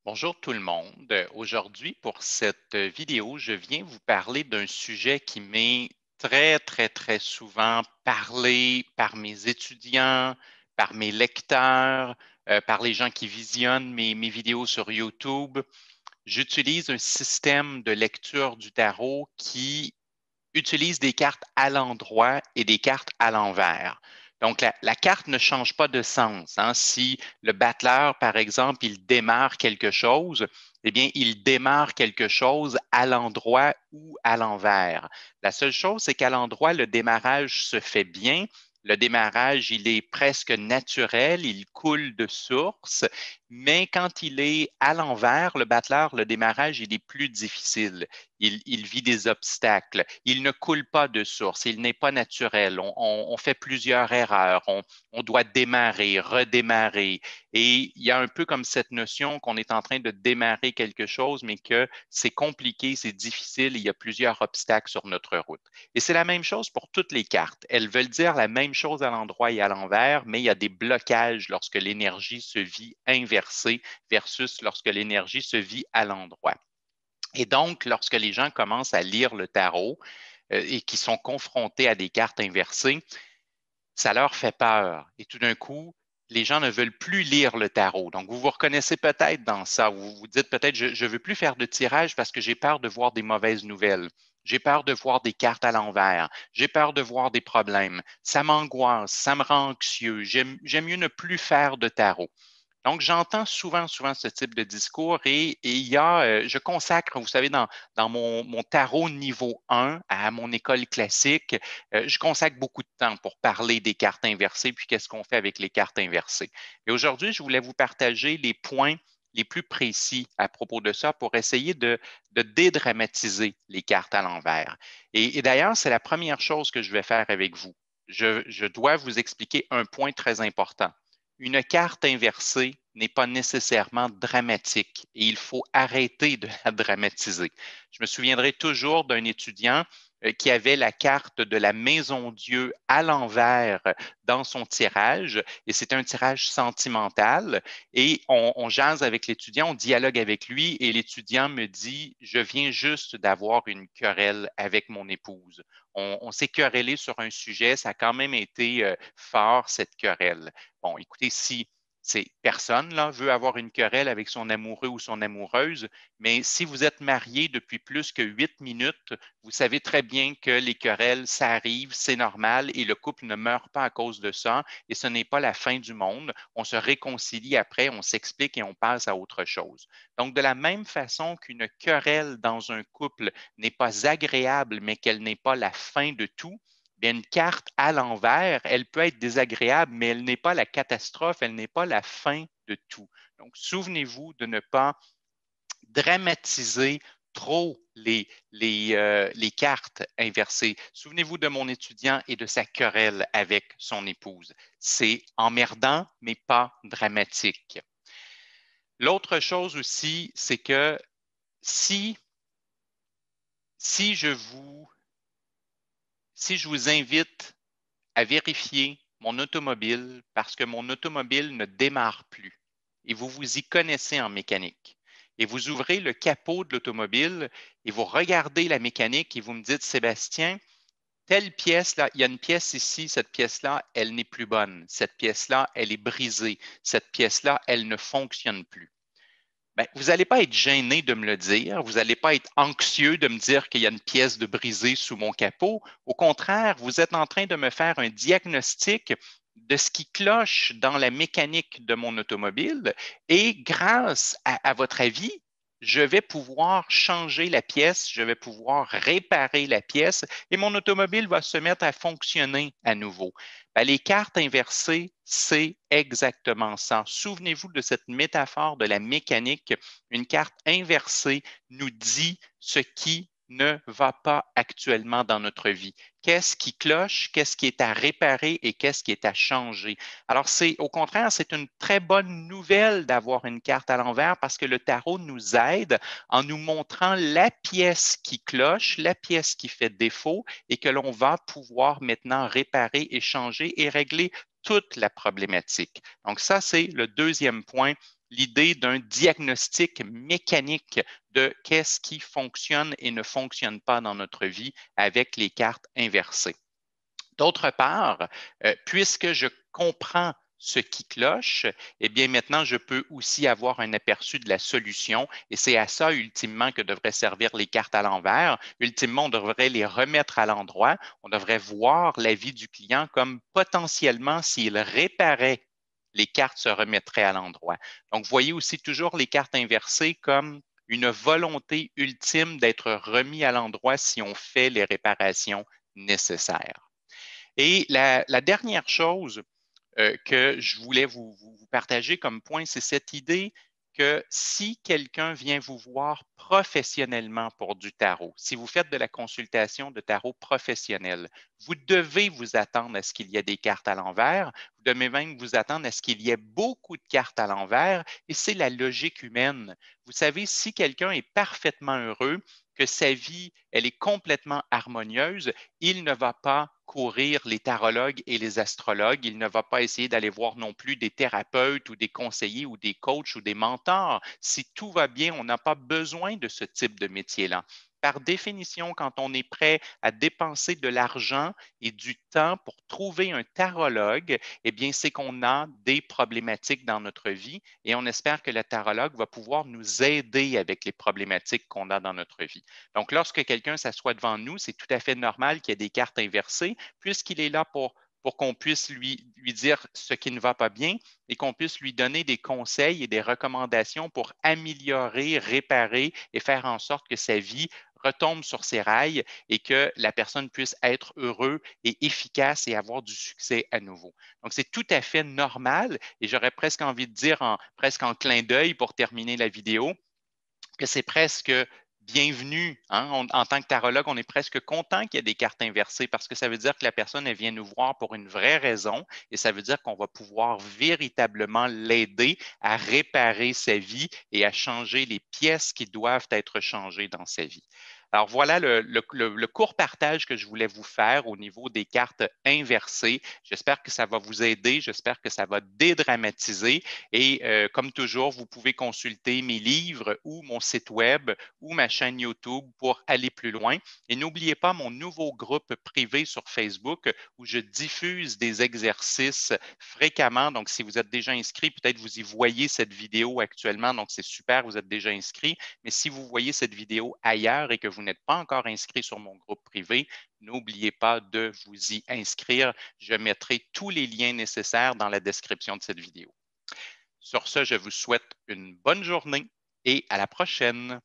Bonjour tout le monde. Aujourd'hui, pour cette vidéo, je viens vous parler d'un sujet qui m'est très souvent parlé par mes étudiants, par mes lecteurs, par les gens qui visionnent mes vidéos sur YouTube. J'utilise un système de lecture du tarot qui utilise des cartes à l'endroit et des cartes à l'envers. Donc, la carte ne change pas de sens, hein. Si le battleur, par exemple, il démarre quelque chose, eh bien, il démarre quelque chose à l'endroit ou à l'envers. La seule chose, c'est qu'à l'endroit, le démarrage se fait bien. Le démarrage, il est presque naturel, il coule de source, mais quand il est à l'envers, le battleur, le démarrage, il est plus difficile. Il vit des obstacles. Il ne coule pas de source. Il n'est pas naturel. On fait plusieurs erreurs. On doit démarrer, redémarrer. Et il y a un peu comme cette notion qu'on est en train de démarrer quelque chose, mais que c'est compliqué, c'est difficile, il y a plusieurs obstacles sur notre route. Et c'est la même chose pour toutes les cartes. Elles veulent dire la même chose à l'endroit et à l'envers, mais il y a des blocages lorsque l'énergie se vit inversée versus lorsque l'énergie se vit à l'endroit. Et donc, lorsque les gens commencent à lire le tarot et qui sont confrontés à des cartes inversées, ça leur fait peur. Et tout d'un coup, les gens ne veulent plus lire le tarot. Donc, vous vous reconnaissez peut-être dans ça. Vous vous dites peut-être, je ne veux plus faire de tirage parce que j'ai peur de voir des mauvaises nouvelles. J'ai peur de voir des cartes à l'envers. J'ai peur de voir des problèmes. Ça m'angoisse, ça me rend anxieux. J'aime mieux ne plus faire de tarot. Donc, j'entends souvent ce type de discours et il y a, je consacre, vous savez, dans mon tarot niveau 1 à mon école classique, je consacre beaucoup de temps pour parler des cartes inversées, puis qu'est-ce qu'on fait avec les cartes inversées. Et aujourd'hui, je voulais vous partager les points les plus précis à propos de ça pour essayer de dédramatiser les cartes à l'envers. Et d'ailleurs, c'est la première chose que je vais faire avec vous. Je dois vous expliquer un point très important. Une carte inversée n'est pas nécessairement dramatique et il faut arrêter de la dramatiser. Je me souviendrai toujours d'un étudiant qui avait la carte de la Maison Dieu à l'envers dans son tirage, et c'est un tirage sentimental, et on jase avec l'étudiant, on dialogue avec lui, et l'étudiant me dit, je viens juste d'avoir une querelle avec mon épouse. On s'est querellé sur un sujet, ça a quand même été fort, cette querelle. Bon, écoutez, si personne là, veut avoir une querelle avec son amoureux ou son amoureuse, mais si vous êtes marié depuis plus que 8 minutes, vous savez très bien que les querelles, ça arrive, c'est normal et le couple ne meurt pas à cause de ça et ce n'est pas la fin du monde. On se réconcilie après, on s'explique et on passe à autre chose. Donc, de la même façon qu'une querelle dans un couple n'est pas agréable, mais qu'elle n'est pas la fin de tout, bien, une carte à l'envers, elle peut être désagréable, mais elle n'est pas la catastrophe, elle n'est pas la fin de tout. Donc, souvenez-vous de ne pas dramatiser trop les cartes inversées. Souvenez-vous de mon étudiant et de sa querelle avec son épouse. C'est emmerdant, mais pas dramatique. L'autre chose aussi, c'est que si, si, je vous, si je vous invite à vérifier mon automobile parce que mon automobile ne démarre plus et vous vous y connaissez en mécanique. Et vous ouvrez le capot de l'automobile et vous regardez la mécanique et vous me dites, Sébastien, telle pièce là, il y a une pièce ici, cette pièce-là, elle n'est plus bonne. Cette pièce-là, elle est brisée. Cette pièce-là, elle ne fonctionne plus. Bien, vous n'allez pas être gêné de me le dire, vous n'allez pas être anxieux de me dire qu'il y a une pièce de brisée sous mon capot. Au contraire, vous êtes en train de me faire un diagnostic de ce qui cloche dans la mécanique de mon automobile et grâce à votre avis, je vais pouvoir changer la pièce, je vais pouvoir réparer la pièce et mon automobile va se mettre à fonctionner à nouveau. Ben, les cartes inversées, c'est exactement ça. Souvenez-vous de cette métaphore de la mécanique. Une carte inversée nous dit ce qui ne va pas actuellement dans notre vie. Qu'est-ce qui cloche, qu'est-ce qui est à réparer et qu'est-ce qui est à changer. Alors, au contraire, c'est une très bonne nouvelle d'avoir une carte à l'envers parce que le tarot nous aide en nous montrant la pièce qui cloche, la pièce qui fait défaut et que l'on va pouvoir maintenant réparer et changer et régler toute la problématique. Donc ça, c'est le deuxième point. l'idée d'un diagnostic mécanique de qu'est-ce qui fonctionne et ne fonctionne pas dans notre vie avec les cartes inversées. D'autre part, puisque je comprends ce qui cloche, eh bien maintenant, je peux aussi avoir un aperçu de la solution et c'est à ça, ultimement, que devraient servir les cartes à l'envers. Ultimement, on devrait les remettre à l'endroit. On devrait voir la vie du client comme potentiellement, s'il réparait, les cartes se remettraient à l'endroit. Donc, voyez aussi toujours les cartes inversées comme une volonté ultime d'être remis à l'endroit si on fait les réparations nécessaires. Et la dernière chose que je voulais vous partager comme point, c'est cette idée que si quelqu'un vient vous voir professionnellement pour du tarot, si vous faites de la consultation de tarot professionnelle, vous devez vous attendre à ce qu'il y ait des cartes à l'envers, vous devez même vous attendre à ce qu'il y ait beaucoup de cartes à l'envers, et c'est la logique humaine. Vous savez, si quelqu'un est parfaitement heureux, que sa vie, elle est complètement harmonieuse, il ne va pas courir les tarologues et les astrologues. Il ne va pas essayer d'aller voir non plus des thérapeutes ou des conseillers ou des coachs ou des mentors. Si tout va bien, on n'a pas besoin de ce type de métier-là. Par définition, quand on est prêt à dépenser de l'argent et du temps pour trouver un tarologue, eh bien, c'est qu'on a des problématiques dans notre vie et on espère que le tarologue va pouvoir nous aider avec les problématiques qu'on a dans notre vie. Donc, lorsque quelqu'un s'assoit devant nous, c'est tout à fait normal qu'il y ait des cartes inversées, puisqu'il est là pour qu'on puisse lui dire ce qui ne va pas bien et qu'on puisse lui donner des conseils et des recommandations pour améliorer, réparer et faire en sorte que sa vie retombe sur ses rails et que la personne puisse être heureuse et efficace et avoir du succès à nouveau. Donc, c'est tout à fait normal et j'aurais presque envie de dire, presque en clin d'œil pour terminer la vidéo, que c'est presque bienvenu. Hein? En tant que tarologue, on est presque content qu'il y ait des cartes inversées parce que ça veut dire que la personne, elle vient nous voir pour une vraie raison et ça veut dire qu'on va pouvoir véritablement l'aider à réparer sa vie et à changer les pièces qui doivent être changées dans sa vie. Alors voilà le court partage que je voulais vous faire au niveau des cartes inversées. J'espère que ça va vous aider, j'espère que ça va dédramatiser et comme toujours, vous pouvez consulter mes livres ou mon site web ou ma chaîne YouTube pour aller plus loin. Et n'oubliez pas mon nouveau groupe privé sur Facebook où je diffuse des exercices fréquemment. Donc, si vous êtes déjà inscrit, peut-être vous y voyez cette vidéo actuellement. Donc, c'est super, vous êtes déjà inscrit. Mais si vous voyez cette vidéo ailleurs et que vous n'êtes pas encore inscrit sur mon groupe privé, n'oubliez pas de vous y inscrire. Je mettrai tous les liens nécessaires dans la description de cette vidéo. Sur ce, je vous souhaite une bonne journée et à la prochaine.